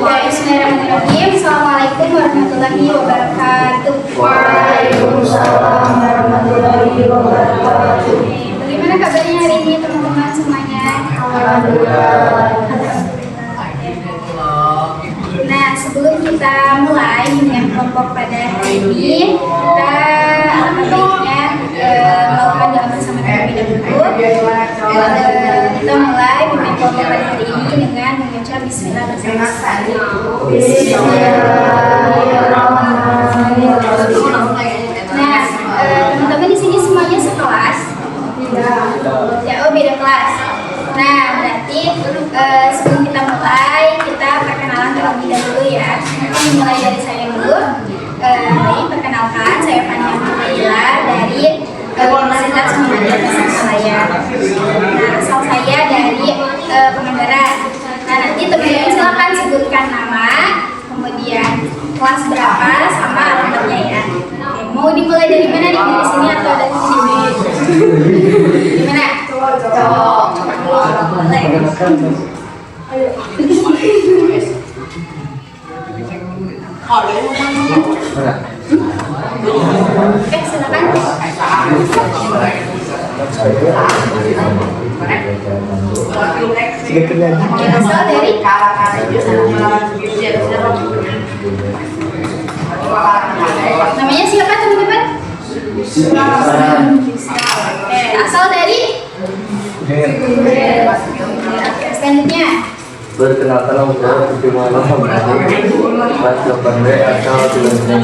Bismillahirrahmanirrahim. Assalamualaikum warahmatullahi wabarakatuh. Waalaikumsalam warahmatullahi wabarakatuh. Bagaimana kabarnya hari ini teman-teman semuanya? Alhamdulillah. Nah, sebelum kita mulai dengan kelompok pada hari ini, kita baiknya melakukan doa bersama terlebih dahulu. Kita mulai dengan kelompok pada hari ini dengan mengucap Bismillah bersama-sama. Nah, teman-teman di sini semuanya sekelas. Ya, oh beda kelas. Nah, berarti sebelum kita mulai, kita perkenalan terlebih dahulu ya. Nanti mulai dari saya dulu. Baik, perkenalkan, saya Fania Mila dari Universitas Muhammadiyah Tasikmalaya. Nah, asal saya dari Pangandaran. Nah, nanti teman-teman silakan sebutkan nama, kemudian kelas berapa, sama alamatnya ya. Oke, mau dimulai dari mana nih? Dari sini atau dari sini? Di mana? Oke, silakan. Asal dari namanya siapa teman-teman? Asal dari selanjutnya. Perkenalkan nama saya Bagaimana kelas 8B asal Cileunyi.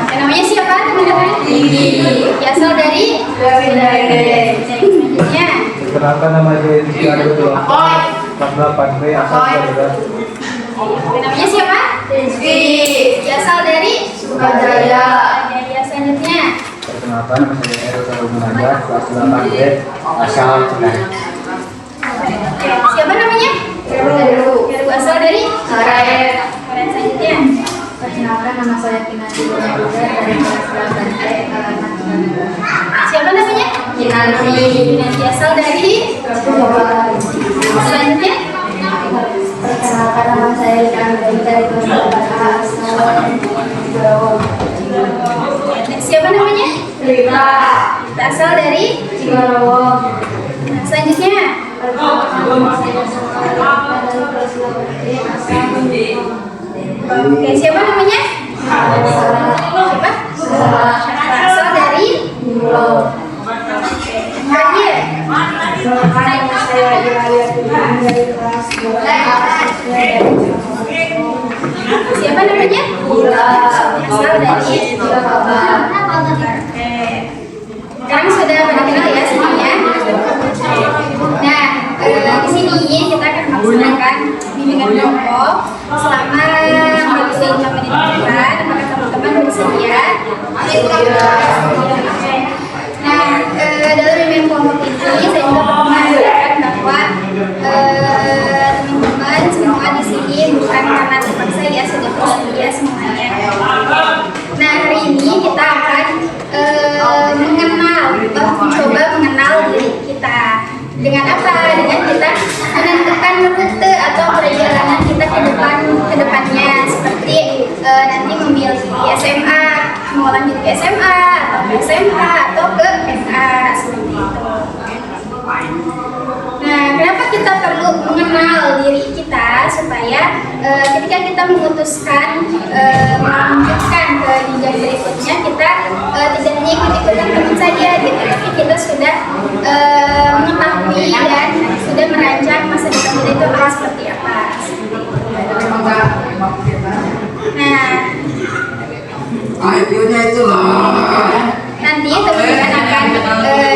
Namanya siapa teman-teman? Asal dari selanjutnya. Perkenalkan nama saya Rizky Abdul kelas 8B asal Cileunyi. Namanya siapa? Rizky. Asal dari Surabaya. Selanjutnya. Perkenalkan nama saya Erwin Munajar kelas 8B asal Cileunyi. Siapa namanya? Heru. Asal dari Karen. Selanjutnya. Perkenalkan nama saya Kinanti Bunga dari kelas 8B halaman 9. Siapa namanya? Kinanti. Asal dari selanjutnya. Perkenalkan nama saya Kinanti dari kelas 8A asal Jawa. Siapa namanya? Rita. Asal dari Cimarowo. Nah, selanjutnya. Perkenalkan nama saya Sarah dari kelas 8B asal Oke, siapa namanya? Siapa? Asal dari Pulau. Terakhir. Perkenalkan nama saya Iraya dari kelas 2A Siapa namanya? Asal dari Jakarta. Oke. Sekarang sudah pada kenal ya semuanya. Nah, di sini kita akan melaksanakan bimbingan kelompok selama 45 menit ke depan. Apakah teman-teman bersedia? Nah, dalam bimbingan kelompok ini saya juga perlu mengatakan bahwa teman-teman semua di sini bukan karena terpaksa ya, sudah bersedia semuanya. Nah, hari ini kita akan mencoba mengenal diri kita. Dengan apa? Dengan kita menentukan rute atau perjalanan kita ke depannya, seperti nanti memilih SMA, mau lanjut ke SMA atau ke SMK atau ke MA seperti itu. Nah, kenapa kita perlu mengenal diri kita supaya ketika kita memutuskan melanjutkan ke jenjang berikutnya kita tidak hanya ikut-ikutan teman saja gitu, tapi kita sudah mengetahui dan sudah merancang masa depan kita itu akan seperti apa. Nah, nanti teman-teman akan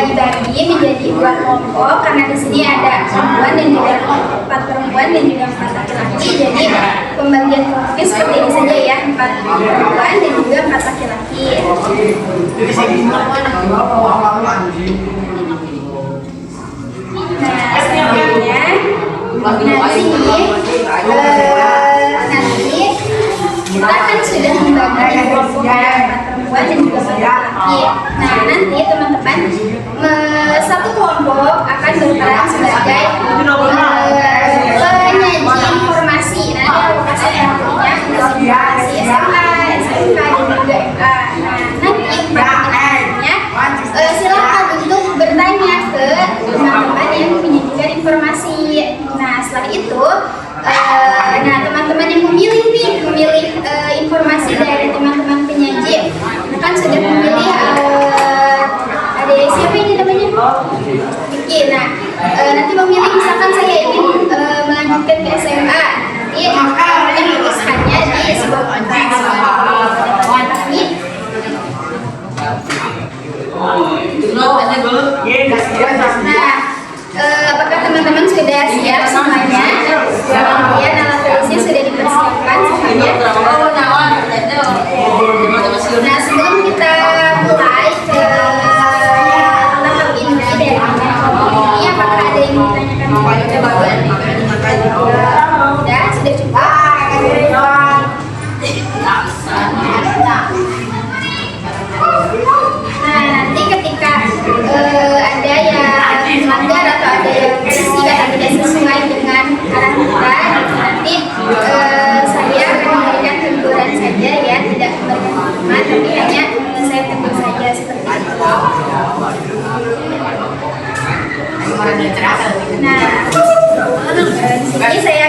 dibagi menjadi 2 kelompok karena di sini ada perempuan dan juga 4 perempuan dan juga 4 laki-laki. Jadi pembagian kelompoknya seperti ini saja ya, 4 perempuan dan juga 4 laki-laki. Nah, selanjutnya nanti kita kan sudah membagi kelompoknya 4 perempuan dan juga 4 laki. Nah, nanti teman-teman satu kelompok akan berperan sebagai penyaji siapa ini namanya? Oke, nah nanti memilih misalkan saya ingin melanjutkan ke SMA, nanti menuliskannya di sebuah kertas. Nah, apakah teman-teman sudah siap semuanya? Kemudian alat tulisnya sudah dipersiapkan semuanya. Nah, sebelum kita mulai ke tahap inti dari ini, apakah ada yang ditanyakan? Sudah cukup. Nah, nanti ketika ada yang melanggar atau ada yang tidak sesuai dengan arah kita, nanti saya akan memberikan teguran saja ya, tidak memberikan hukuman, tapi hanya saya tegur saja seperti itu. Nah, di sini saya.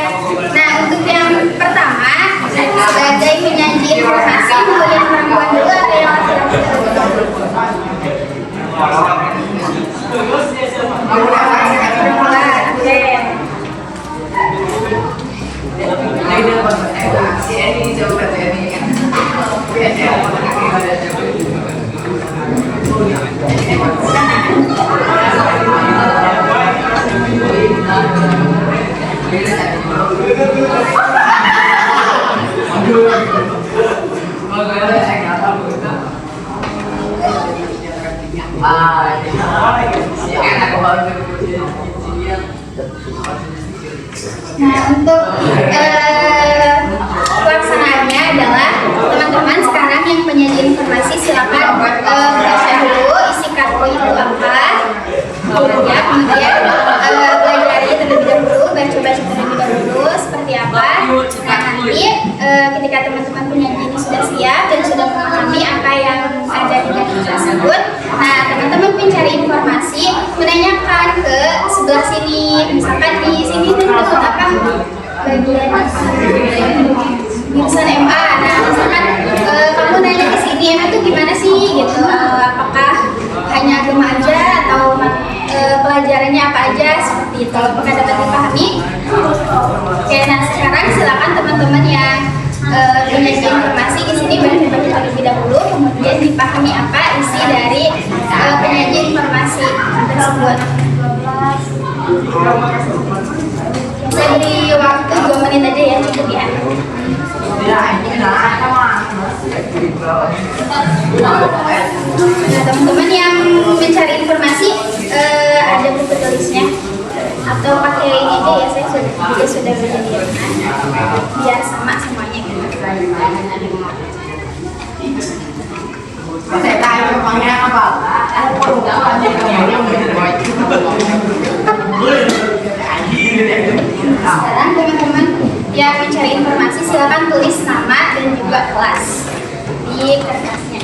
Nah, untuk yang pertama sebagai penyaji informasi, mau yang perempuan dulu atau yang laki-laki dulu? Perempuan, oke. Nah, untuk pelaksanaannya adalah teman-teman sekarang yang penyaji informasi silakan baca dulu isi kartu itu apa, ya, kemudian pelajari terlebih dahulu, baca-baca terlebih dahulu seperti apa. Nah, nanti ketika teman-teman penyaji ini sudah siap dan sudah memahami apa yang ada di kartu tersebut, nah teman-teman mencari informasi, menanyakan ke sebelah sini, misalkan di sini disebut apa, bagian jurusan MA. Nah, misalkan kamu nanya ke sini, MA itu gimana sih gitu, apakah hanya agama aja atau pelajarannya apa aja, seperti itu, apakah dapat dipahami? Oke, nah sekarang silakan teman-teman yang penyaji informasi di sini baca-baca terlebih dahulu, kemudian dipahami apa isi dari penyaji informasi tersebut. Saya beri waktu 2 menit aja ya, cukup ya. Nah, teman-teman yang mencari informasi ada buku tulisnya atau pakai ini aja ya, saya sudah menyediakan biar sama semuanya gitu. Sekarang teman-teman yang mencari informasi silakan tulis nama dan juga kelas di kertasnya.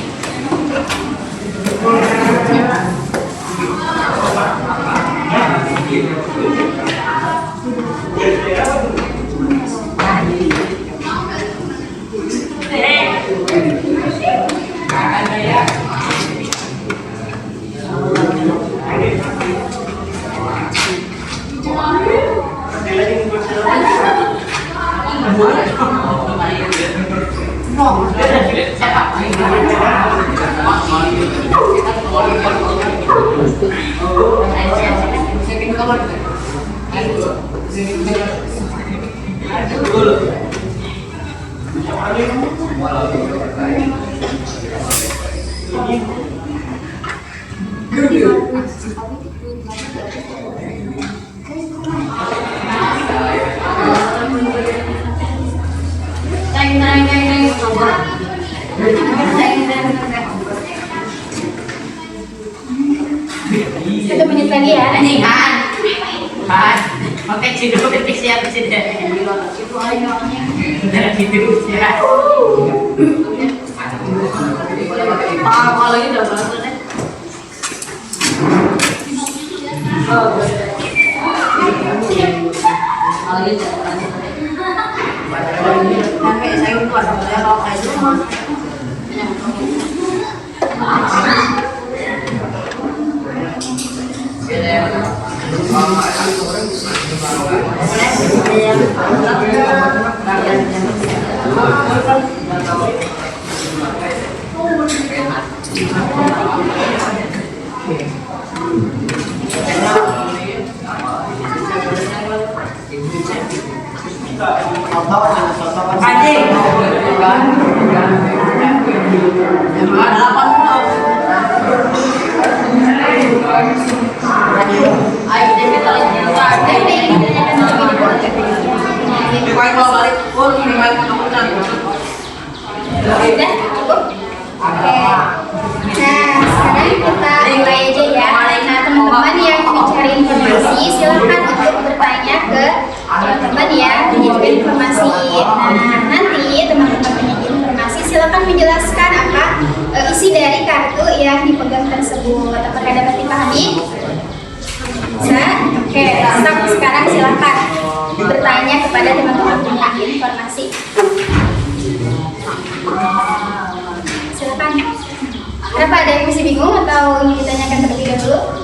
Satu menit lagi ya. Oke, siap. Itu aja. Gitu ya. Kalau ini udah banget deh. Saya buat kalau kayak gitu. Udah cukup? Oke. Nah, sekarang kita mulai aja ya. Nah, teman-teman yang mencari informasi silahkan untuk bertanya ke teman-teman yang menyajikan informasi. Nah, nanti teman-teman penyajian informasi silahkan menjelaskan apa isi dari kartu yang dipegang tersebut. Apakah dapat dipahami? Bisa? Oke, sekarang silahkan bertanya kepada teman-teman penyajian informasi. Silakan. Kenapa ada yang masih bingung atau ingin ditanyakan terlebih dahulu?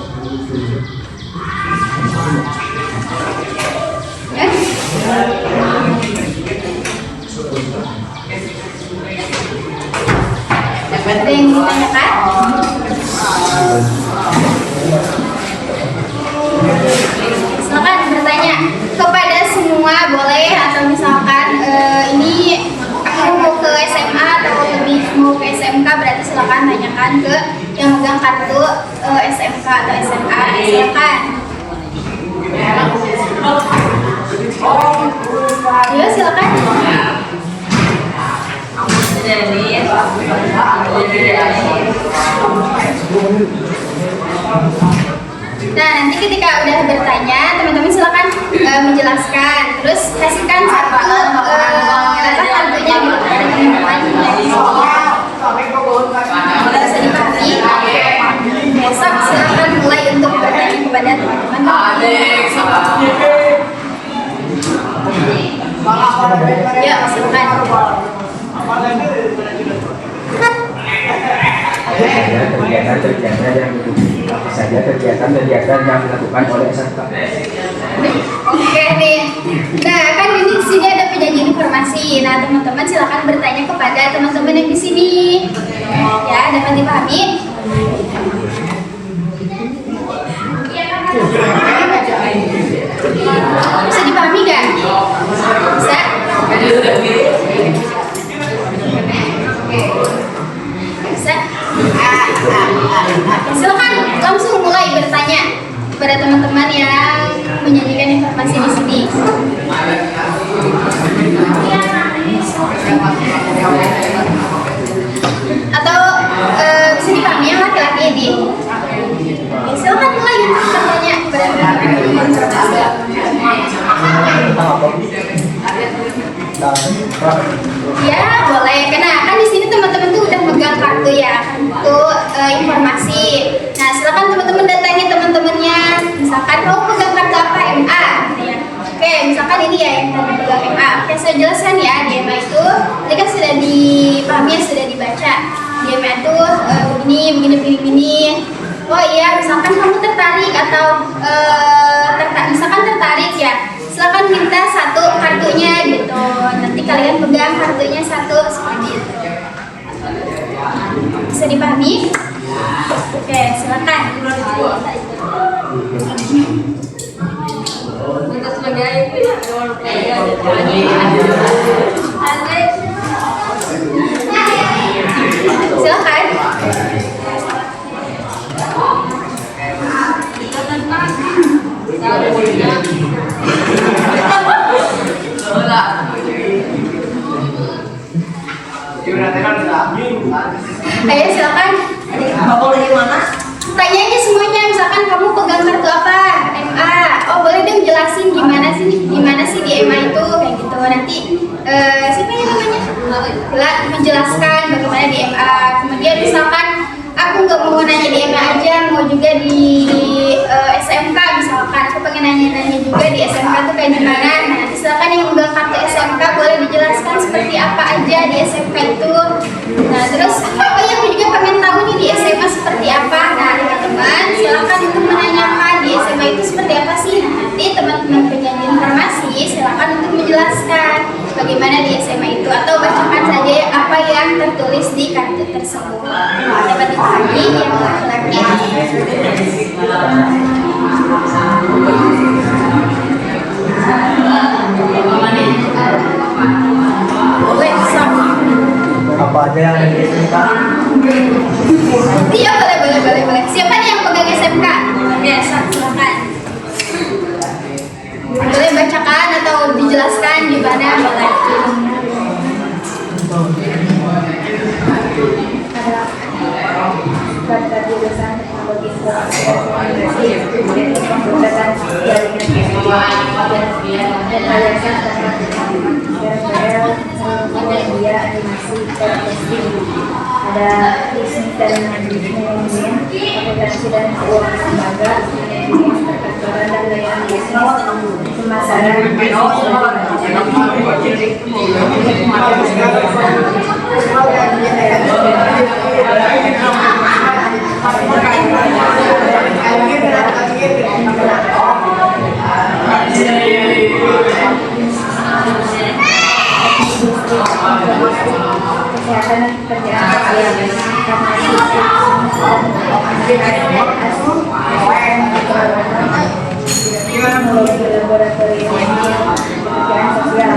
Ada yang ditanyakan? Silakan bertanya kepada semua boleh, atau misalkan ini aku mau ke SMA atau lebih mau ke SMK, berarti silakan tanyakan ke yang megang kartu SMK atau SMA. Silakan. Ya, silakan. Nah, nanti ketika udah bertanya, teman-teman silakan menjelaskan, terus kasihkan satu kartunya gitu kepada teman-teman yang bisa dipahami. Besok silakan mulai untuk bertanya kepada teman-teman. Ya, silakan. Kegiatan yang apa saja kegiatan yang dilakukan oleh SMK. Oke nih. Nah, kan di sini ada penyajian informasi. Nah, teman-teman silakan bertanya kepada teman-teman yang di sini. Ya, dapat dipahami? Bisa dipahami nggak? Bisa? Bisa? Silakan langsung mulai bertanya kepada teman-teman yang menyajikan informasi di sini. Atau bisa dipahami yang laki-laki di? Silakan mulai bertanya kepada teman-teman informasi. Ya, boleh. Karena kan di sini teman-teman tuh udah megang kartu ya, kartu informasi. Nah, silakan teman-teman datangi teman-temannya. Misalkan kamu pegang kartu apa? MA. Ya. Oke, misalkan ini ya yang tadi pegang MA. Oke, saya jelaskan ya. Di MA itu, ini kan sudah dipahami, sudah dibaca. Di MA itu begini. Oh iya, misalkan kamu tertarik atau misalkan tertarik ya. Silakan minta satu kartunya gitu. Nanti kalian pegang kartunya satu seperti itu. Bisa dipahami? Oke, silakan. Silakan. Ayo silakan. Bapak dari mana? Tanya aja semuanya, misalkan kamu pegang kartu apa? MA. Oh, boleh dong jelasin gimana sih di MA itu kayak gitu. Nanti siapa yang namanya? Bila menjelaskan bagaimana di MA. Kemudian misalkan aku nggak mau nanya di MA aja, mau juga di SMK misalkan. Aku pengen nanya juga di SMK tuh kayak gimana. Nah, silakan yang megang kartu SMK boleh dijelaskan seperti apa aja di SMK itu. Nah, terus oh ya, aku juga pengen tahu nih di SMA seperti apa. Nah, teman-teman silakan untuk menanyakan di SMA semua dapat dipahami yang laki-laki. Boleh sama. Apa aja yang ada di SMK? Iya boleh. Siapa nih yang pegang SMK? Biasa, silakan. Boleh bacakan atau dijelaskan gimana? Boleh. Pada jurusan teknologi informasi dan komunikasi, kemudian jaringan rekayasa media animasi dan testing. Ada bisnis dan manajemen, akuntansi dan keuangan lembaga, manajemen perkantoran dan layanan bisnis, pemasaran, kesehatan dan pekerjaan teknologi laboratorium pekerjaan sosial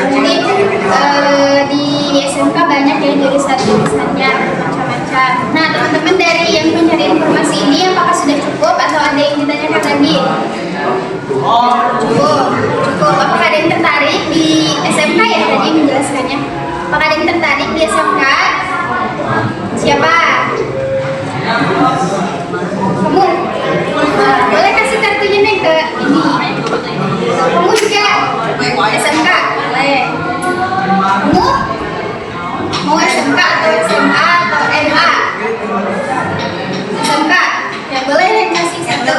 Jadi di SMK banyak ya jurusan-jurusannya macam-macam. Nah teman-teman dari yang mencari informasi ini apakah sudah cukup atau ada yang ditanyakan lagi? Cukup. Apakah ada yang tertarik di SMK ya tadi menjelaskannya? Apakah ada yang tertarik di SMK? Siapa? Kamu? Boleh kasih kartunya nih ke ini. Kamu juga SMK? Boleh. Kamu? Mau SMK atau SMA atau MA? SMK? Ya boleh deh kasih satu.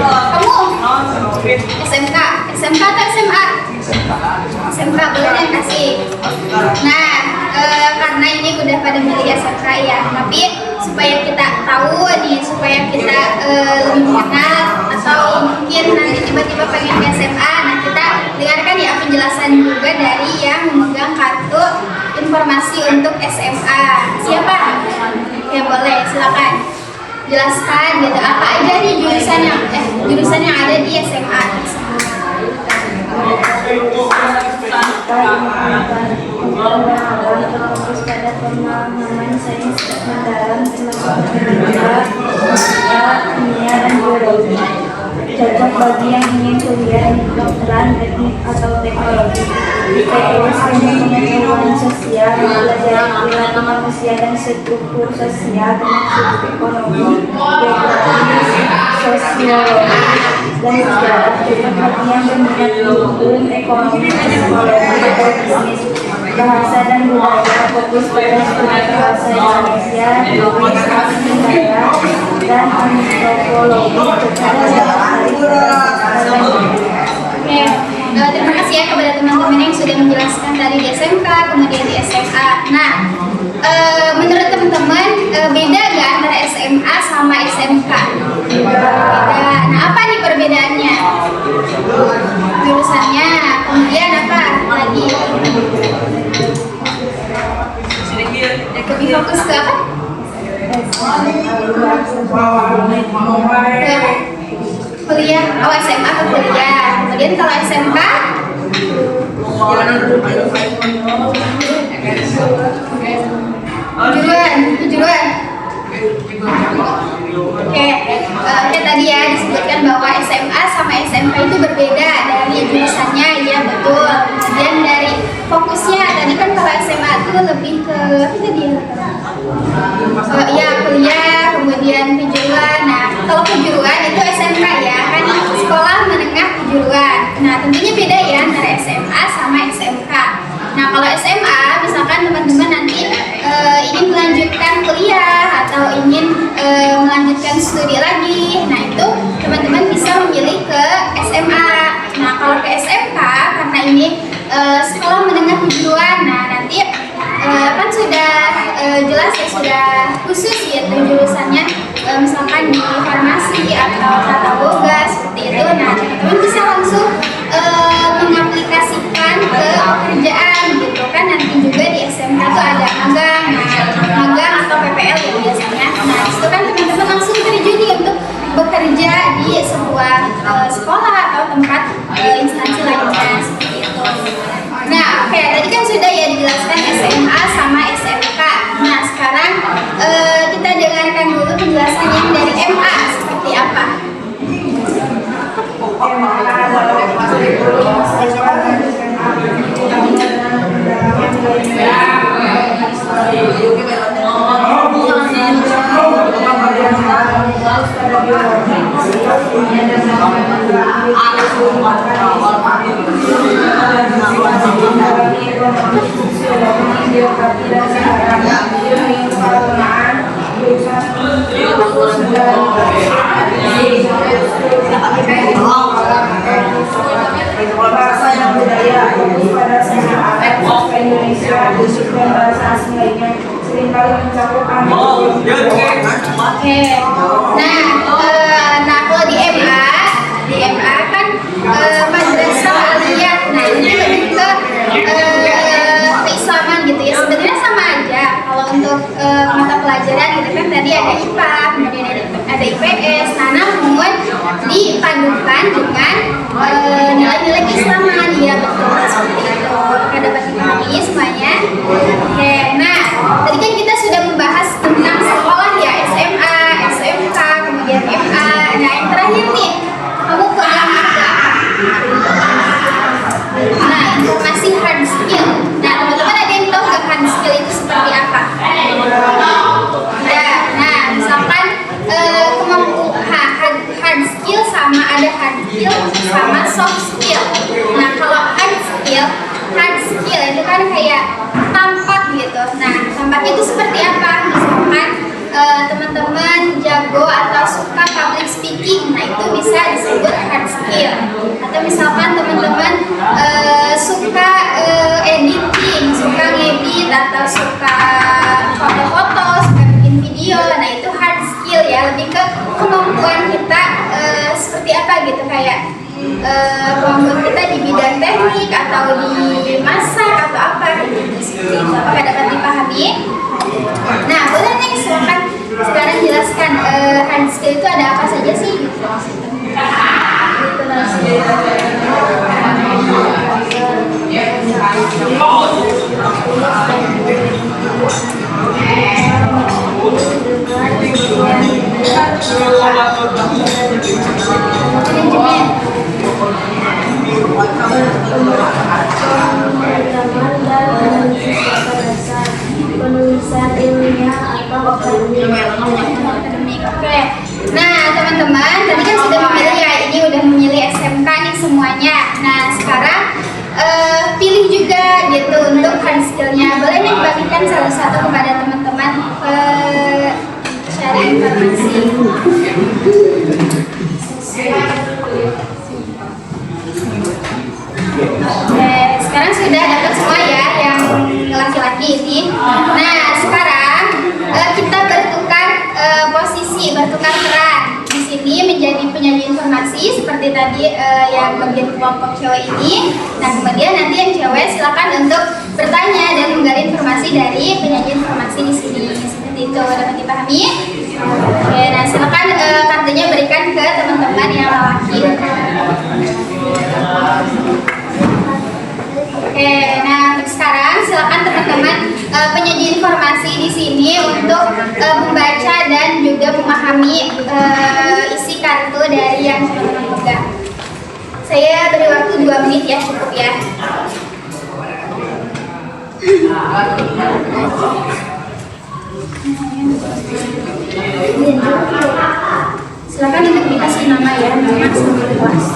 Kamu? SMK? SMK atau SMA? SMK boleh deh kasih. Nah, karena ini udah pada milih SMK ya, tapi supaya kita tahu nih, supaya kita lebih mengenal atau mungkin nanti tiba-tiba pengen ke SMA, nah kita dengarkan ya penjelasan juga dari yang memegang kartu informasi untuk SMA. Siapa? Ya boleh, silakan jelaskan gitu apa aja nih jurusan yang ada di SMA. Fokus pada pemahaman sains mendalam termasuk matematika, kimia, dan biologi. Cocok bagi yang ingin kuliah di kedokteran, teknik, atau teknologi. Teknis pengetahuan sosial, mempelajari perilaku manusia dan struktur sosial, termasuk ekonomi, geografi, sosiologi, dan sejarah. Cocok bagi yang berminat di hukum, ekonomi, psikologi, atau bisnis. Bahasa dan budaya, fokus pada studi bahasa Indonesia, administrasi negara, dan antropologi. Oke, terima kasih ya kepada teman-teman yang sudah menjelaskan tadi di SMK, kemudian di SMA. Nah, menurut teman-teman beda nggak antara SMA sama SMK? Beda. Nah, apa nih perbedaannya? Jurusannya, kemudian apa lagi? Lebih fokus ke apa? Kuliah, SMA ke kuliah. Kemudian kalau SMK kejuruan. Oke, tadi ya disebutkan bahwa SMA sama SMK itu berbeda dari jurusannya, ya betul. Kemudian dari fokusnya, tadi kan kalau SMA itu lebih ke apa tadi ya? Ya kuliah, kemudian kejuruan. Nah, kalau ini sekolah menengah kejuruan. Nah, nanti kan sudah jelas ya, sudah khusus gitu jurusannya, misalkan di farmasi atau tata boga seperti itu. Nah, teman-teman bisa langsung mengaplikasikan ke pekerjaan gitu kan. Nanti juga di SMK tuh ada magang, magang atau PPL ya biasanya. Nah, itu kan teman-teman langsung terjun nih untuk bekerja di sebuah sekolah atau tempat instansi lainnya seperti itu. Nah, oke, tadi kan sudah ya dijelaskan SMA sama SMK. Nah, sekarang kita dengarkan dulu penjelasan yang dari MA seperti apa. Bahasa yang budaya pada Indonesia dan bahasa asing lainnya seringkali mencakup Oke. Nah kalau di MA kan madrasah aliyah. Nah, ini lebih ke keislaman gitu ya. Sebenarnya sama aja. Kalau untuk mata pelajaran gitu kan tadi ada IPA, kemudian ada IPS. Nah, namun dipadukan dengan nilai-nilai keislaman ya, betul seperti itu. Apakah dapat dipahami semuanya? Oke. Nah, tadi kan kita sudah membahas tentang sekolah ya, SMA, SMK, kemudian MA. Nah, yang terakhir nih, kamu pegang apa? Nah, informasi hard skill. Nah, teman-teman ada yang tahu nggak hard skill itu seperti apa? Ya, nah, misalkan hard skill sama ada hard skill sama soft skill. Nah, kalau hard skill itu kan kayak tampak gitu. Nah, tampak itu seperti apa? Misalkan teman-teman jago atau suka public speaking, nah itu bisa disebut hard skill. Atau misalkan teman-teman suka editing, suka ngedit atau suka foto-foto, suka bikin video, nah itu hard skill ya, lebih ke kemampuan kita seperti apa gitu, kayak kemampuan kita di bidang teknik atau di masak atau apa gitu. Apakah dapat dipahami? Nah, boleh nih silakan sekarang jelaskan hard skill itu ada apa saja sih? Penulisan ilmiah atau akademik. Oke. Nah, teman-teman, tadi kan sudah memilih ya, ini udah memilih SMK nih semuanya. Nah, sekarang pilih juga gitu untuk hard skill-nya. Boleh nih bagikan salah satu kepada teman-teman share informasi. Oke, sekarang sudah dapat semua ya yang laki-laki ini. Nah, sekarang kita bertukar posisi, bertukar peran. Di sini menjadi penyaji informasi seperti tadi yang bagian kelompok cewek ini. Nah, kemudian nanti yang cewek silakan untuk bertanya dan menggali informasi dari penyaji informasi di sini. Seperti itu, dapat dipahami? Oke, nah silakan kartunya berikan ke teman-teman yang laki. Oke, nah untuk sekarang silakan teman-teman penyaji informasi di sini untuk membaca dan juga memahami isi kartu dari yang teman-teman pegang. Saya beri waktu 2 menit ya, cukup ya. Silakan untuk dikasih nama ya, nama sambil kelas.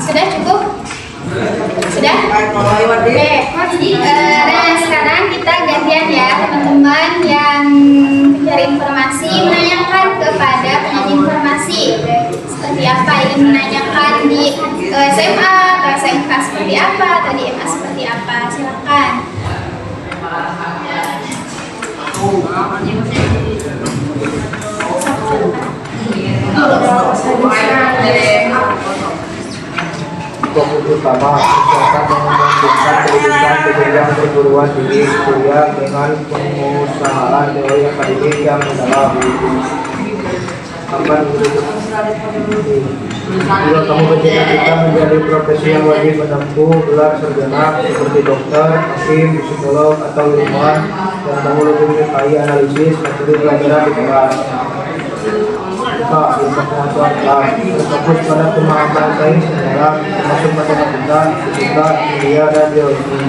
Sudah cukup? Sudah? Oke. Nah sekarang kita gantian ya teman-teman yang mencari informasi menanyakan kepada penyanyi informasi seperti apa, ingin menanyakan di SMA atau SMK seperti apa atau di MA seperti apa, silakan. Fokus utama usahakan mengembangkan pendidikan jenjang perguruan tinggi kuliah dengan pengusahaan teori akademik yang mendalam. Akan jika kamu bercita-cita menjadi profesi yang wajib menempuh gelar sarjana seperti dokter, hakim, psikolog, atau ilmuwan, dan kamu lebih menyukai analisis metode pelajaran di kelas. Ilmu pengetahuan kelas berfokus pada pemahaman sains mendalam termasuk matematika, fisika, kimia, dan biologi.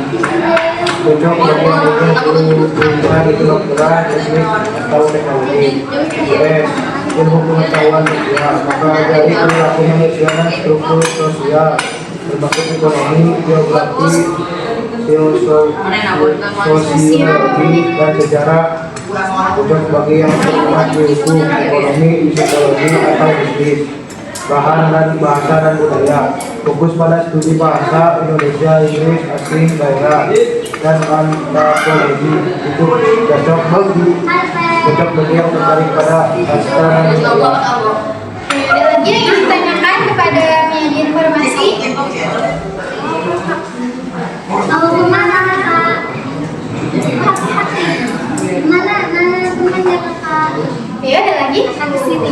Cocok bagi yang ingin kuliah di kedokteran, teknik, atau teknologi. Yes, ilmu pengetahuan sosial, maka dari perilaku manusia dan struktur sosial berbasis ekonomi, geografi, sosiologi, dan sejarah. Cocok bagi yang berminat di hukum, ekonomi, psikologi, atau bisnis. Bahan dan bahasa dan budaya, fokus pada studi bahasa Indonesia, Inggris, asing, daerah, dan antropologi. Itu cocok bagi yang tertarik pada sastra dan budaya. Ada lagi yang ingin ditanyakan kepada penyanyi informasi? Mau kemana kak? Mana temannya kakak? Ya, ada lagi? Di sini.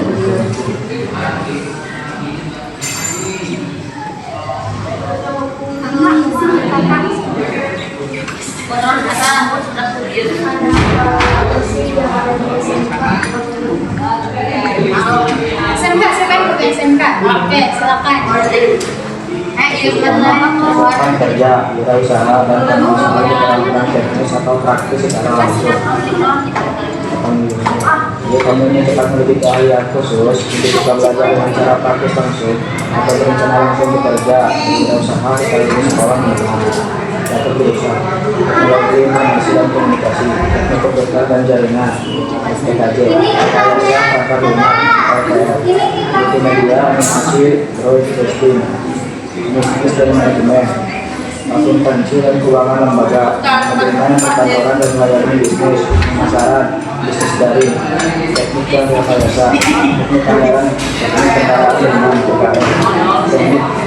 SMK, siapa yang bukan SMK? Oke, silakan. Lakukan kerja, wirausaha, dan termasuk keterampilan teknis atau praktis secara langsung. Jika kamu ingin cepat memiliki keahlian khusus untuk bisa belajar dengan cara praktis langsung atau berencana langsung bekerja di wirausaha sekaligus sekolah menengah atau berusaha teknologi informasi dan komunikasi, teknik komputer dan jaringan, SPKJ, rekayasa tata ruang, LPR, multimedia, animasi, broadcasting, bisnis dan manajemen, akuntansi dan keuangan lembaga, manajemen perkantoran dan layanan bisnis, pemasaran, bisnis daring, teknik dan rekayasa, teknik kendaraan dengan PKM,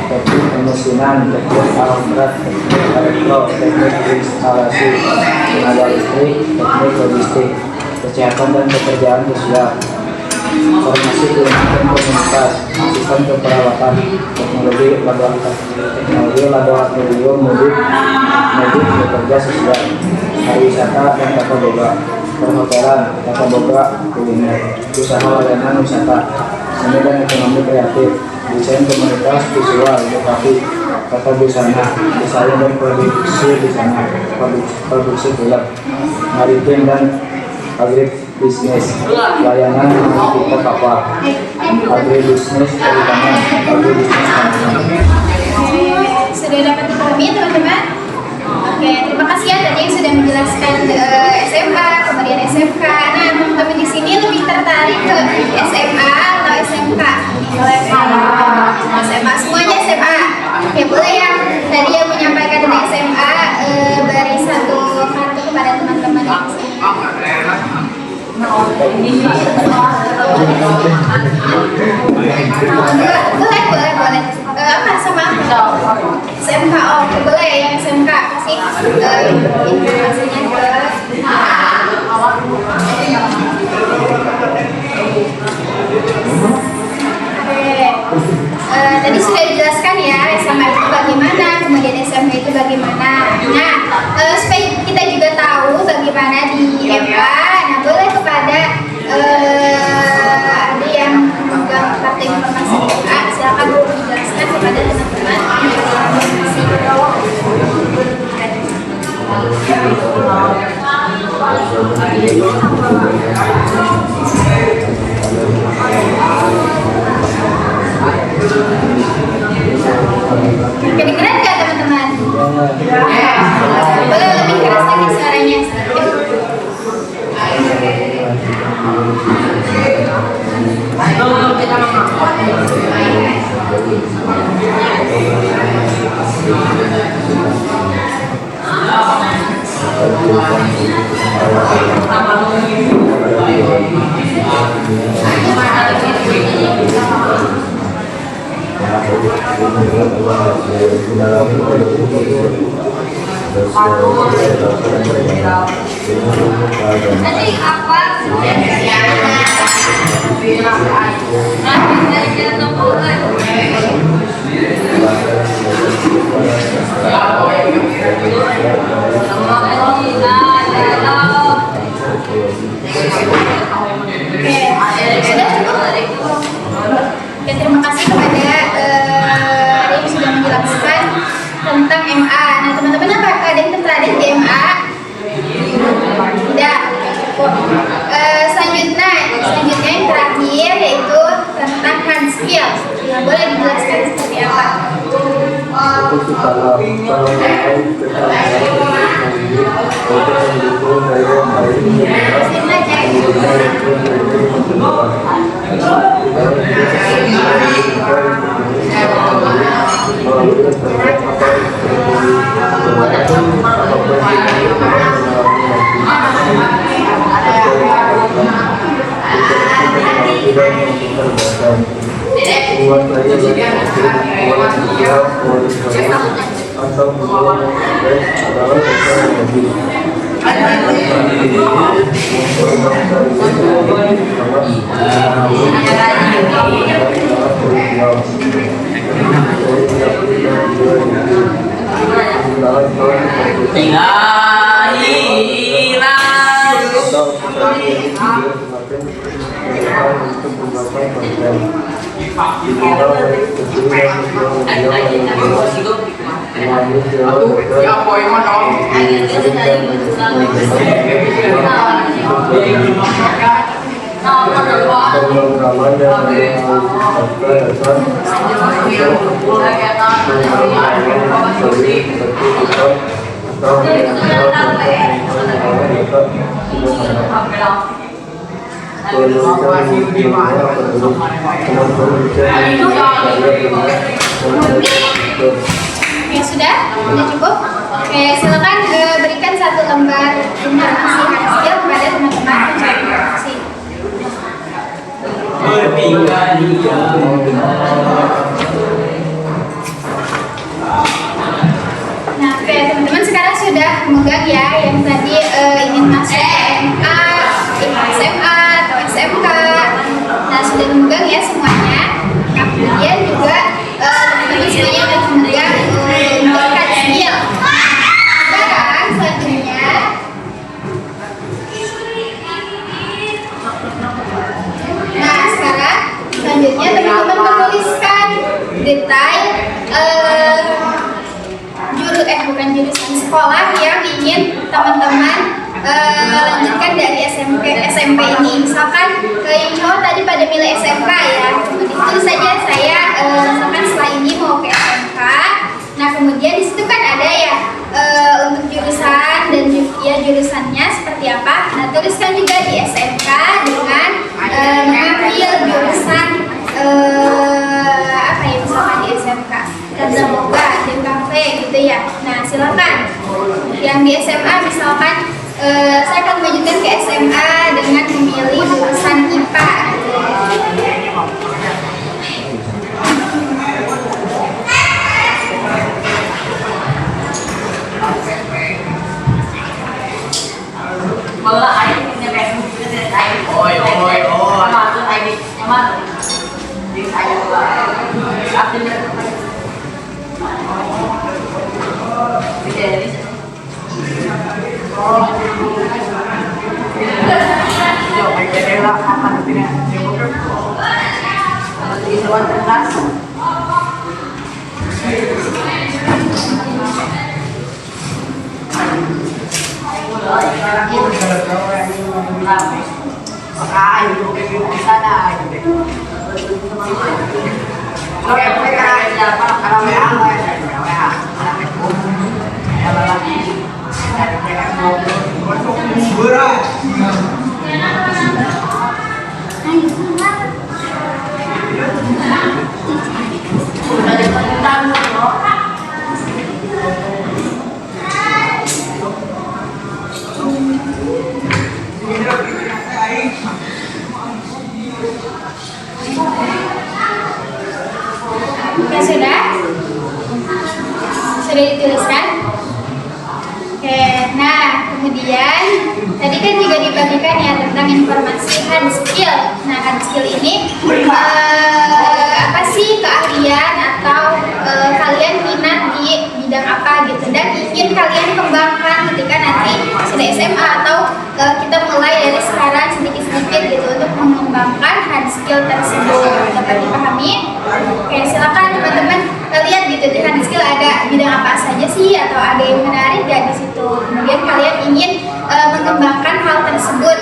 teknik pemesinan, teknik alat berat, teknik elektro, teknik instalasi, tenaga listrik, teknik logistik, kesehatan dan pekerjaan sosial, formasi pendidikan komunitas, asisten keperawatan, teknologi laboratorium, medik bekerja sosial, pariwisata dan tata boga, perhotelan, tata boga, kuliner, usaha layanan wisata, seni dan ekonomi kreatif, desain komunitas, visual, edukasi, tata busana, desain dan produksi busana, produksi film, maritim dan agribisnis, layanan kita kapal, agribisnis perikanan, agribisnis tanaman. Sudah dapat dipahami teman-teman? Oke, terima kasih ya tadi yang sudah menjelaskan SMK, kemudian SMK. Nah, teman-teman di sini lebih tertarik Boleh. Apa sama SMK? Oh, boleh yang SMK kasih informasinya ke. Tadi sudah dijelaskan ya SMA itu bagaimana, kemudian SMK itu bagaimana. Nah, supaya kita juga tahu bagaimana di MA, nah boleh kepada ada yang memegang kartu informasi MA, silakan dijelaskan kepada teman-teman kedengeran nggak teman-teman? Boleh lebih keras lagi suaranya sedikit. Nanti apa? Oke, terima kasih kepada ada yang sudah menjelaskan tentang MA. Nah, teman-teman apakah ada yang tertarik di MA? Tidak. Selanjutnya yang terakhir yaitu tentang hard skills. Nah, boleh dijelaskan seperti apa? Ya sudah cukup. Oke, silakan berikan satu lembar informasi hasil kepada teman-teman. Nah, oke teman-teman sekarang sudah memegang ya yang tadi ingin masuk MA, SMA atau SMK. Nah, sudah memegang ya semuanya. Nah, kemudian juga teman-teman semuanya sudah memegang hard skill. Sekarang selanjutnya teman-teman menuliskan detail jurusan sekolah yang ingin teman-teman lanjutkan dari SMP ini. Misalkan yang cowok tadi pada milih SMK ya, itu saja saya misalkan setelah ini mau ke SMK. Nah, kemudian di situ kan ada ya untuk jurusan dan ya jurusannya seperti apa. Nah, tuliskan juga di SMK dengan mengambil jurusan apa ya, misalkan di SMK Tata Boga, DKV gitu ya. Nah, silakan yang di SMA misalkan saya akan melanjutkan ke SMA dengan memilih jurusan Isuan kelas. Oke, sudah dituliskan. Oke, nah kemudian tadi kan juga dibagikan ya tentang informasi hard skill. Nah, hard skill ini apa sih keahlian atau kalian minat di bidang apa gitu dan ingin kalian kembangkan ketika nanti sudah SMA atau kita mulai dari sekarang sedikit-sedikit gitu untuk mengembangkan hard skill tersebut. Dapat dipahami? Oke, silakan teman-teman lihat gitu di hard skill ada bidang apa saja sih atau ada yang menarik gak di situ. Kemudian kalian ingin mengembangkan hal tersebut.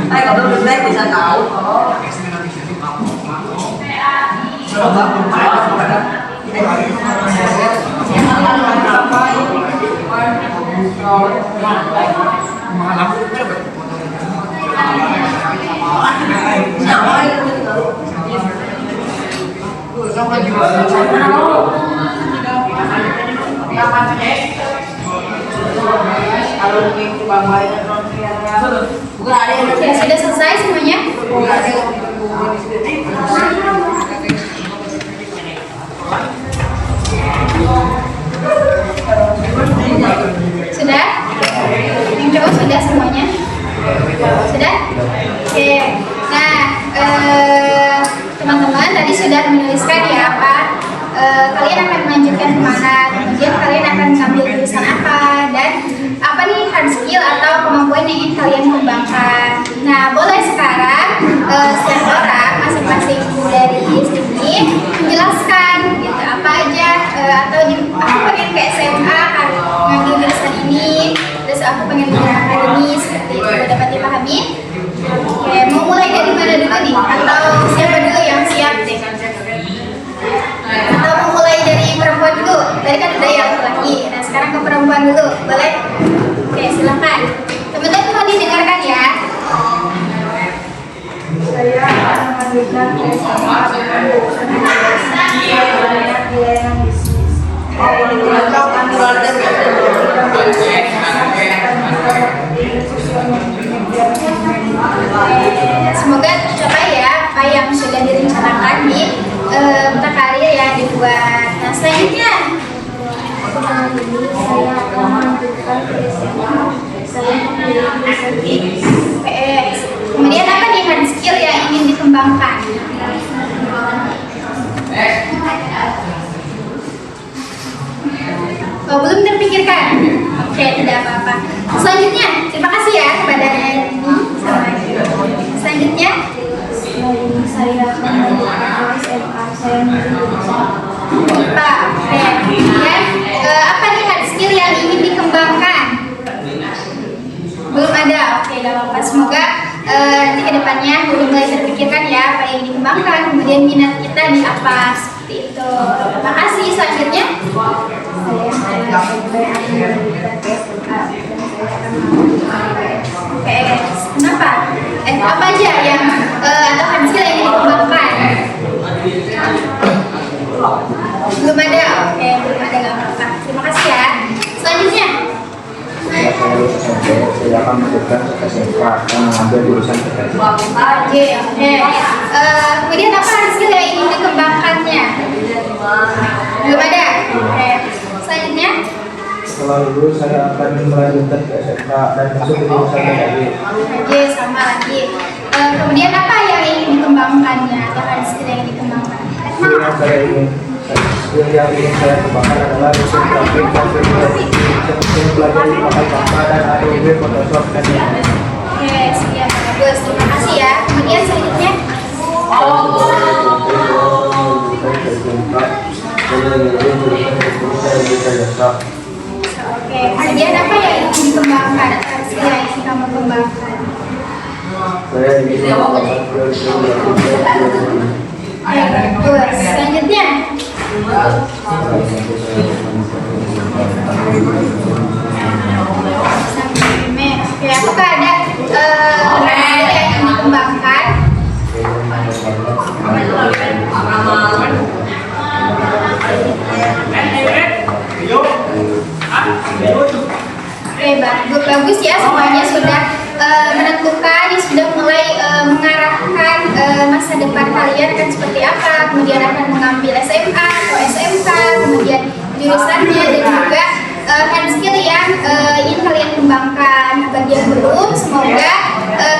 Kalau belum bisa tahu. Ya, sudah selesai semuanya? Sudah? Coba sudah semuanya? Sudah? Oke. Nah, teman-teman tadi sudah menuliskan ya apa kalian akan melanjutkan kemana, kemudian kalian akan mengambil jurusan apa dan apa nih hard skill atau kemampuan yang ingin kalian kembangkan. Nah, boleh sekarang setiap orang masing-masing dari sini menjelaskan gitu apa aja atau aku pengen ke SMA kan ngambil jurusan ini, terus aku pengen menjalankan ini seperti itu. Dapat dipahami? Oke, mau mulai dari mana dulu nih? Atau siapa dulu yang siap deh? Atau mau mulai dari perempuan dulu? Tadi kan udah yang laki, nah sekarang ke perempuan dulu, boleh? Oke, silakan. Teman-teman mau didengarkan ya. Saya akan melanjutkan ke SMA dengan jurusan pelayanan bisnis. Semoga tercapai ya apa yang sudah direncanakan di peta karir yang dibuat. Nah, selanjutnya Saya akan melanjutkan ke SMA. Saya memilih jurusan PS. Kemudian apa nih hard skill yang ingin dikembangkan? Oh, belum terpikirkan? Oke, tidak apa-apa. Selanjutnya, terima kasih ya kepada ini sama selanjutnya. saya akan melanjutkan ke SMA. Saya memilih jurusan Pak, oke. Kemudian apa nih hard skill yang ingin dikembangkan? Belum ada, oke, gak apa-apa. Semoga nanti kedepannya udah mulai terpikirkan ya apa yang dikembangkan, kemudian minat kita di apa seperti itu. Terima kasih. Selanjutnya, saya akan melanjutkan akan melanjutkan ke SMK dan mengambil jurusan PKJ. Oke. Kemudian apa skill yang ingin dikembangkannya? Belum ada. Oke. Selanjutnya, Setelah lulus saya akan melanjutkan ke SMK dan masuk ke jurusan PKJ. oke, sama lagi. Kemudian apa yang ingin dikembangkannya atau hard skill yang ingin dikembangkan? Skill yang ingin saya kembangkan adalah mesin grafik dan video. Saya mempelajari pakai Canva dan Adobe Photoshop dan lain-lain. Oke, siap, bagus. Terima kasih ya. Kemudian selanjutnya, oke. Kemudian apa yang ingin dikembangkan? Hard skill yang ingin kamu kembangkan? Saya ingin mengembangkan Bagus. Selanjutnya, oke, apakah ada skill yang ingin dikembangkan? Oke, bagus ya, semuanya sudah menentukan, sudah mulai mengarahkan masa depan kalian akan seperti apa, kemudian akan mengambil SMA atau SMK, kemudian jurusannya dan juga hard skill yang ingin kalian kembangkan. Bagi yang belum, semoga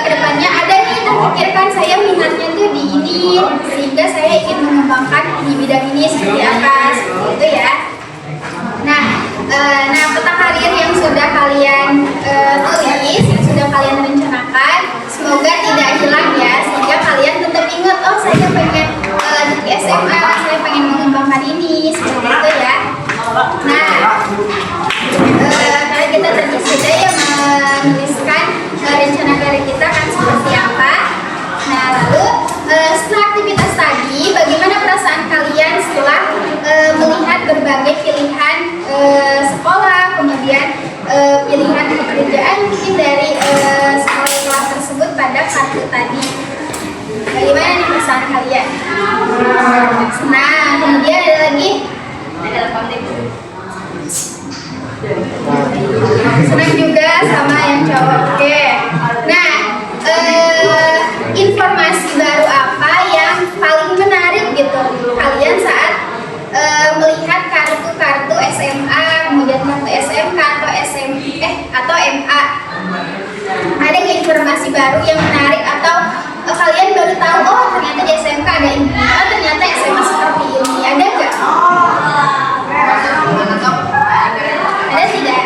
kedepannya ada nih terpikirkan saya minatnya tuh di ini, sehingga saya ingin mengembangkan di bidang ini seperti apa, seperti itu ya. Nah, peta karir yang sudah kalian tulis, yang sudah kalian rencanakan, semoga tidak hilang ya, sehingga kalian tetap ingat, oh saya pengen lanjut ke SMA, saya pengen mengembangkan ini, seperti itu ya. Nah, kalau kita tadi sudah ya menuliskan rencana karir kita kan seperti apa. Nah, lalu setelah aktivitas tadi, bagaimana perasaan kalian setelah melihat berbagai pilihan sekolah, kemudian pilihan pekerjaan mungkin dari sekolah kelas tersebut pada kartu tadi? Bagaimana nih perasaan kalian? Nah, kemudian ada lagi, senang juga sama yang cowok. Oke. Nah, informasi baru apa yang paling menarik gitu kalian saat melihat kartu-kartu SMA, kemudian kartu SMK atau MA? Ada nggak informasi baru yang menarik atau kalian baru tahu, oh ternyata di SMK ada ini, oh ternyata SMA seperti ini, ada nggak? Ada tidak?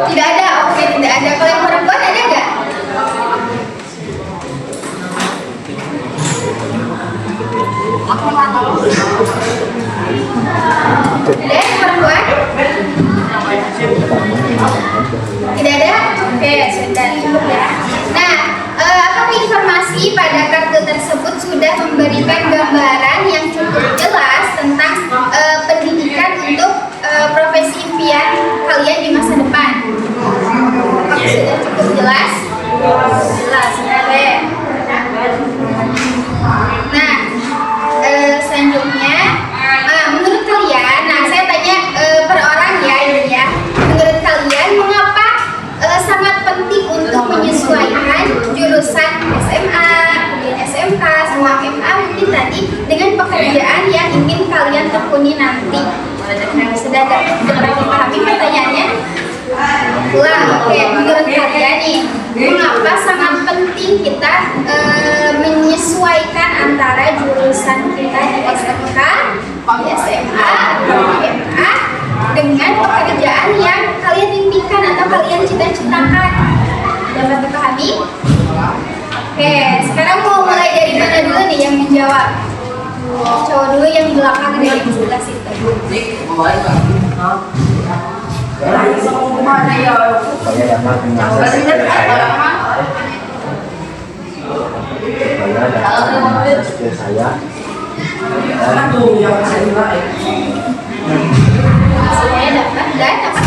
Tidak ada, oke, tidak ada. Kalau yang perempuan ada nggak? Ada yang perempuan? Tidak ada? Oke, sudah cukup ya. Nah, apakah informasi pada kartu tersebut sudah memberikan gambaran yang cukup jelas tentang pendidikan untuk profesi impian kalian di masa depan? Apakah sudah cukup jelas? Jelas, oke. Nah, selanjutnya, menurut kalian, nah saya tanya per orang ya ini ya. Menurut kalian mengapa sangat penting untuk menyesuaikan jurusan SMA, kemudian SMK, sama MA mungkin tadi dengan pekerjaan yang ingin kalian tekuni nanti? Nah, sudah dapat dipahami pertanyaannya? Oke, menurut kalian nih, mengapa sangat penting kita menyesuaikan antara jurusan kita di SMK, di SMA, atau di MA dengan pekerjaan yang kalian impikan atau kalian cita-citakan? Dapat dipahami? Oke, sekarang mau mulai dari mana dulu nih yang menjawab? Cowok dulu yang di belakang dari yang sebelah situ. Saya dapat mengasah skill saya. Saya dapat dan apa?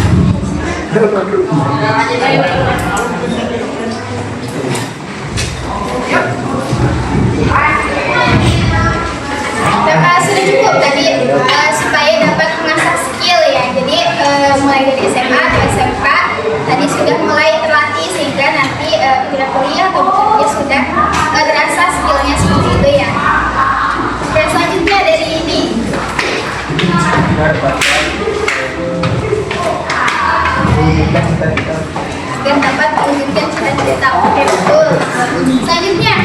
Sudah cukup tadi supaya dapat mengasah skill ya. Jadi mulai dari SMA atau SMK dan dapat mewujudkan cita-cita. Oke, betul. Selanjutnya.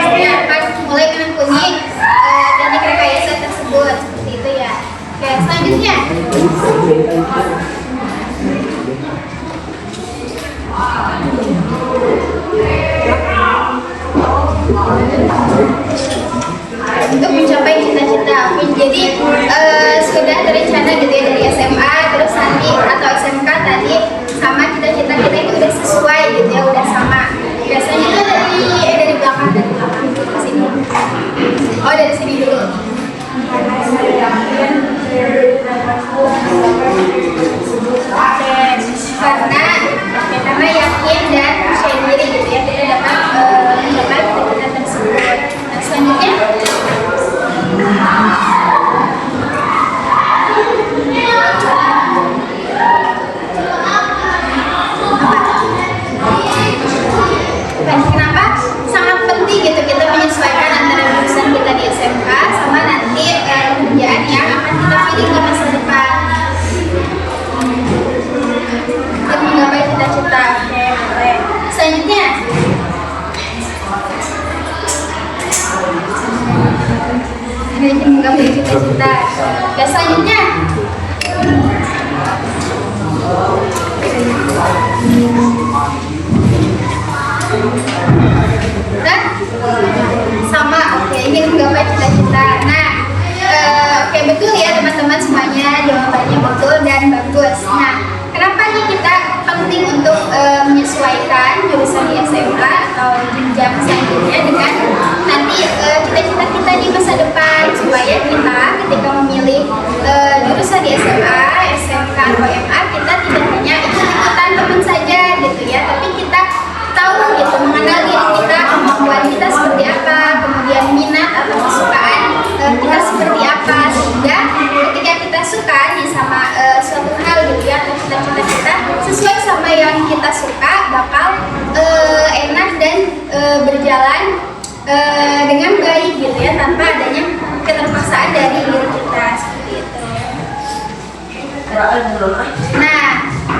Oke, akan mulai dengan kuning teknik rekayasa tersebut seperti itu ya. Oke, selanjutnya. Untuk mencapai cita-cita. Jadi sudah terencana gitu ya dari SMA terus nanti atau SMK tadi sama cita-cita kita itu udah sesuai gitu ya, udah sama. Biasanya itu dari belakang ke sini. Oh, dari sini dulu. Karena yakin dan percaya diri gitu ya, kita dapat mencapai cita-cita tersebut. Nah, selanjutnya kenapa sangat penting gitu kita menyesuaikan antara jurusan kita di SMK sama nanti pekerjaan yang akan kita pilih di masa depan untuk menggapai cita-cita. Oke. Selanjutnya untuk menggapai cita-cita. Ya, selanjutnya dan sama, oke, ingin menggapai cita-cita. Nah, oke, betul ya teman-teman semuanya, jawabannya betul dan bagus. Nah, kenapa nih kita penting untuk menyesuaikan jurusan di SMK atau jenjang selanjutnya dengan nanti cita-cita kita di masa depan, supaya kita ketika memilih jurusan di SMA, SMK atau MA kita tidak hanya ikut-ikutan teman saja gitu ya, tapi kita tahu gitu, mengenal diri kita, kemampuan kita seperti apa, kemudian minat atau kesukaan kita seperti apa, sehingga ketika kita suka nih sama suatu hal gitu ya, atau cita-cita kita sesuai sama yang kita suka, bakal enak dan berjalan dengan baik gitu ya, tanpa adanya keterpaksaan dari diri kita seperti itu. Nah,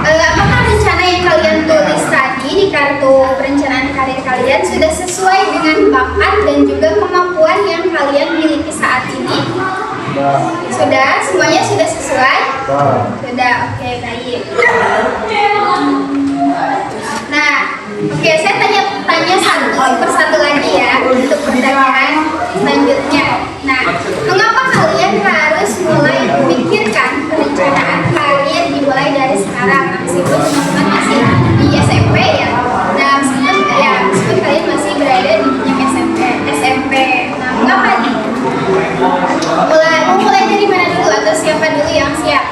apakah rencana yang kalian tulis tadi di kartu perencanaan karir kalian sudah sesuai dengan bakat dan juga kemampuan yang kalian miliki saat ini? Sudah? Semuanya sudah sesuai? Sudah, oke, baik. Nah, oke, saya tanya satu persatu lagi ya untuk pertanyaan selanjutnya. Nah, mengapa kalian harus mulai memikirkan perencanaan karir dimulai dari sekarang? Meskipun teman-teman masih di SMP ya. Nah, meskipun kalian masih berada di jenjang SMP. Nah, mengapa nih? Mulai dari mana dulu atau siapa dulu yang siap?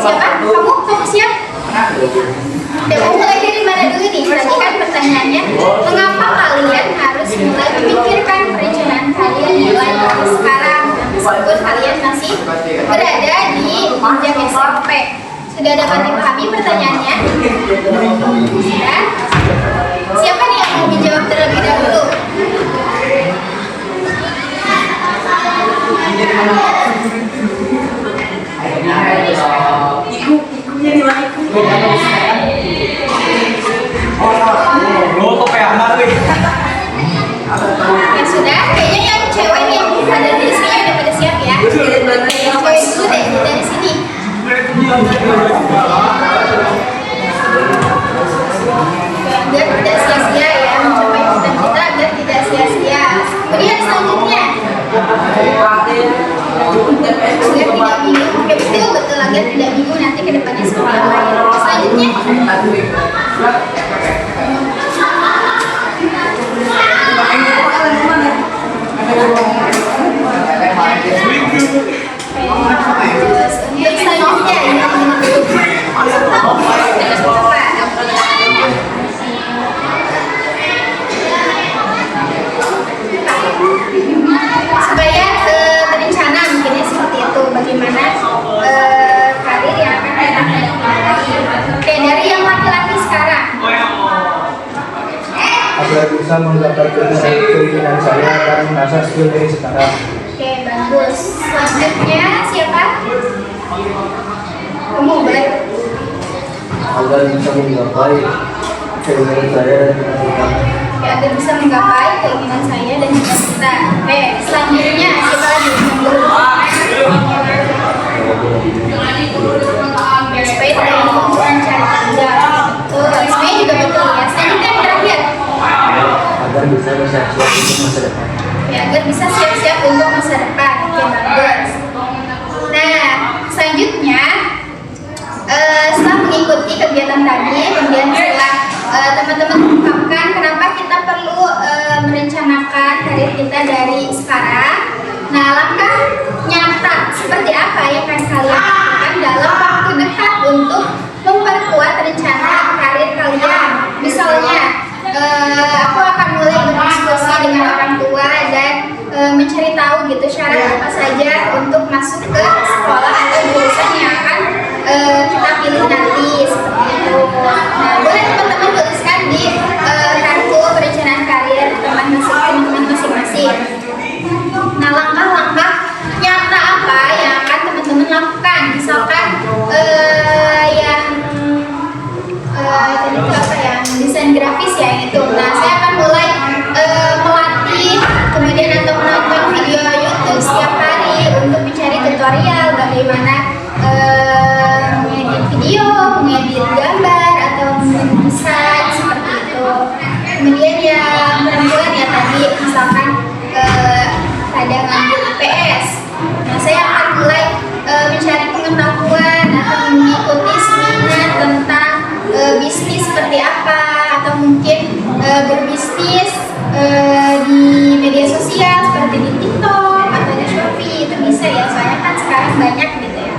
Siapa? Kamu siap? Mau mulai dari mana dulu nih? Perhatikan pertanyaannya. Mengapa kalian harus mulai memikirkan perencanaan kalian mulai dari sekarang? Meskipun kalian masih berada di jenjang SMP. Sudah dapat dipahami pertanyaannya? Sudah? Siapa nih yang mau dijawab terlebih dahulu? Ya sudah, kayaknya yang cewek yang ada di sini udah pada siap ya. Yang cewek dulu deh dari sini. Biar tidak sia-sia ya, mencapai cita-cita agar tidak sia-sia. Kemudian selanjutnya agar tidak bingung. Oke, betul agar tidak bingung nanti ke depannya seperti apa ya. Selanjutnya supaya berencana mungkin ya seperti mengasah skill dari sekarang. Oke, bagus. Selanjutnya siapa? Kamu boleh. Agar bisa menggapai keinginan saya dan cita-cita. Ya, agar bisa menggapai keinginan saya dan cita-cita. Oke, selanjutnya siapa lagi yang belum? Ya, supaya tidak mencari kerja. Tuh, sebenarnya juga betul ya. Selanjutnya yang terakhir. Agar bisa bersiap-siap untuk masa depan. Ya, agar bisa siap-siap untuk masa depan. Oke, bagus. Nah, selanjutnya setelah mengikuti kegiatan tadi, kemudian setelah teman-teman mengungkapkan kenapa kita perlu merencanakan karir kita dari sekarang. Nah, langkah nyata seperti apa yang akan kalian lakukan dalam waktu dekat untuk memperkuat rencana karir kalian? Misalnya, aku akan mulai berdiskusi dengan orang tua dan mencari tahu gitu syarat apa saja untuk masuk ke sekolah atau jurusan yang akan kita pilih nanti seperti itu. Nah, boleh teman-teman tuliskan di kartu perencanaan karir teman-teman masing-masing. Nah, langkah-langkah nyata apa yang akan teman-teman lakukan? Misalkan yang tadi itu apa ya, desain grafis ya itu. Nah, saya akan mulai melatih kemudian atau menonton video YouTube setiap hari untuk mencari tutorial bagaimana mengedit video, mengedit gambar atau mendesain seperti itu. Kemudian yang perempuan ya tadi misalkan pada ngambil IPS. Nah, saya akan mulai mencari pengetahuan atau mengikuti seminar tentang bisnis seperti apa atau mungkin berbisnis di media sosial seperti di TikTok atau di Shopee. Itu bisa ya, soalnya kan sekarang banyak gitu ya.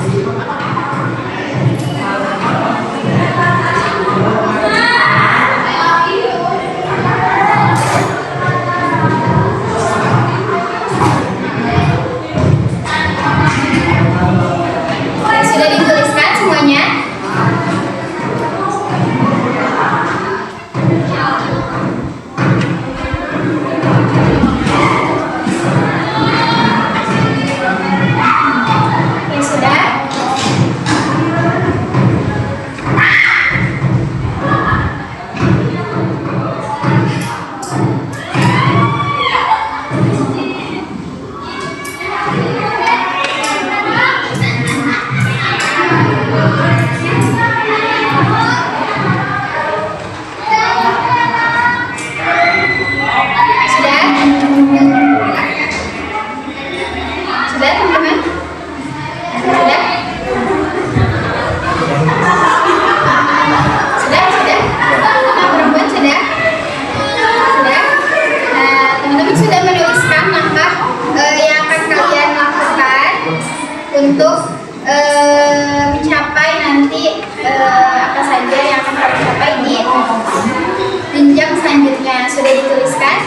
Sudah dituliskan semuanya? Ya sudah. Sudah? Sudah teman-teman? Sudah? Sudah? Nah, perempuan sudah? Sudah? Nah, teman-teman sudah menuliskan langkah yang akan kalian lakukan untuk mencapai nanti apa saja yang akan kalian capai di jenjang selanjutnya. Sudah dituliskan?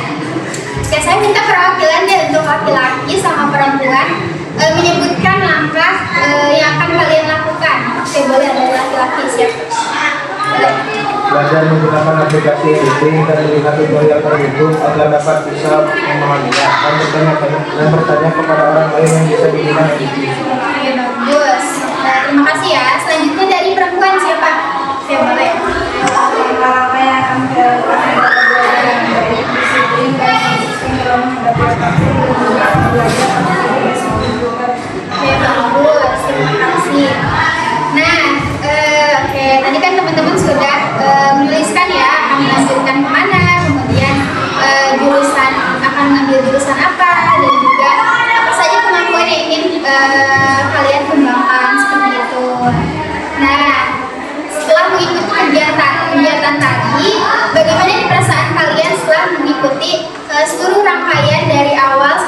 Oke, saya minta perwakilan deh untuk laki-laki sama perempuan menyebutkan langkah yang akan kalian lakukan. Oke, boleh dari laki-laki siapa? Boleh. Belajar menggunakan aplikasi editing dan melihat tutorial terhitung agar dapat bisa memahaminya dan bertanya kepada orang lain yang bisa digunakan. Oke, bagus. Terima kasih ya. Selanjutnya dari perempuan siapa? Oke, boleh. Apa yang akan kita lakukan adalah belajar yang baik, disiplin dan konsisten dalam menghadapi apapun dan juga belajar untuk juga. Oke, bagus. Terima kasih. Nah, oke, tadi kan teman-teman sudah menuliskan ya akan melanjutkan kemana, kemudian jurusan akan mengambil jurusan apa dan juga apa saja kemampuan yang ingin kalian kembangkan seperti itu. Nah, setelah mengikuti kegiatan tadi, bagaimana perasaan kalian setelah mengikuti seluruh rangkaian dari awal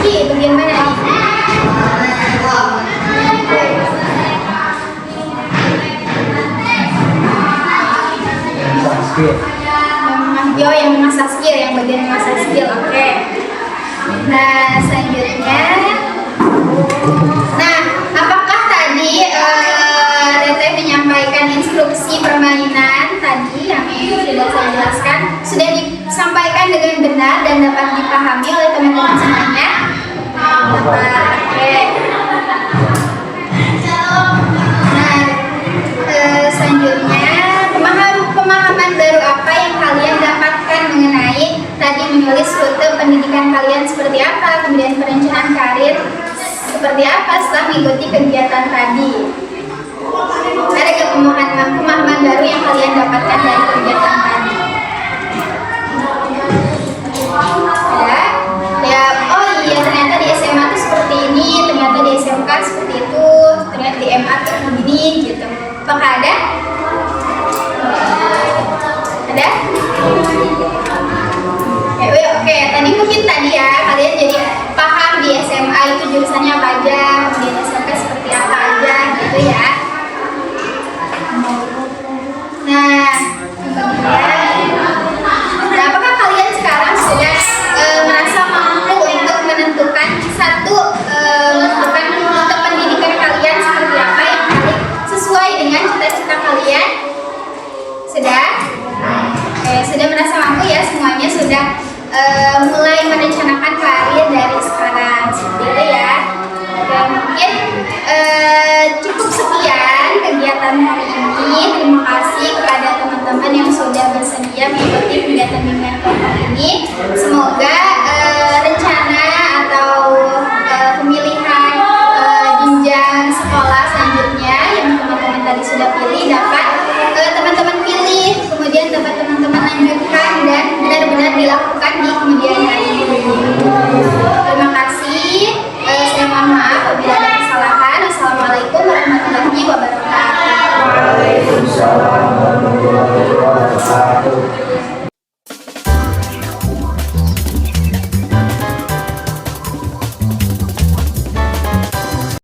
Di bagian mana nih? Skill. Yang mengasah skill, yang bagian mengasah skill. Oke. Nah, selanjutnya. Nah, apakah tadi Teteh menyampaikan instruksi permainan tadi yang sudah saya jelaskan sudah disampaikan dengan benar dan dapat dipahami oleh teman-teman semuanya? Dapat. Oke. Nah, selanjutnya pemahaman baru apa yang kalian dapatkan mengenai tadi menulis rute pendidikan kalian seperti apa, kemudian perencanaan karir seperti apa setelah mengikuti kegiatan tadi. Ada nggak pemahaman baru yang kalian dapatkan dari kegiatan tadi? Ada? Ya, oh iya ternyata di SMA tuh seperti ini, ternyata di SMK seperti itu, ternyata di MA tuh begini gitu. Apakah ada? Ada? Oke, tadi mungkin tadi ya kalian jadi paham di SMA itu jurusannya apa aja, kemudian SMP seperti apa aja gitu ya. Nah, kemudian apakah kalian sekarang sudah merasa mampu untuk menentukan menentukan rute pendidikan kalian seperti apa yang paling sesuai dengan cita-cita kalian? Sudah? Sudah merasa mampu ya, semuanya sudah mulai merencanakan karir dari sekarang seperti itu ya. Oke, mungkin cukup sekian kegiatan hari ini. Terima kasih kepada teman-teman yang sudah bersedia mengikuti kegiatan bimbingan kelompok ini. Semoga rencana atau pemilihan jenjang sekolah selanjutnya yang teman-teman tadi sudah pilih dapat teman-teman pilih, kemudian dapat teman-teman lanjutkan dan benar-benar dilakukan di kemudian hari. Terima kasih. Saya mohon maaf apabila ada kesalahan. Wassalamualaikum warahmatullahi wabarakatuh. Waalaikumsalam warahmatullahi wabarakatuh.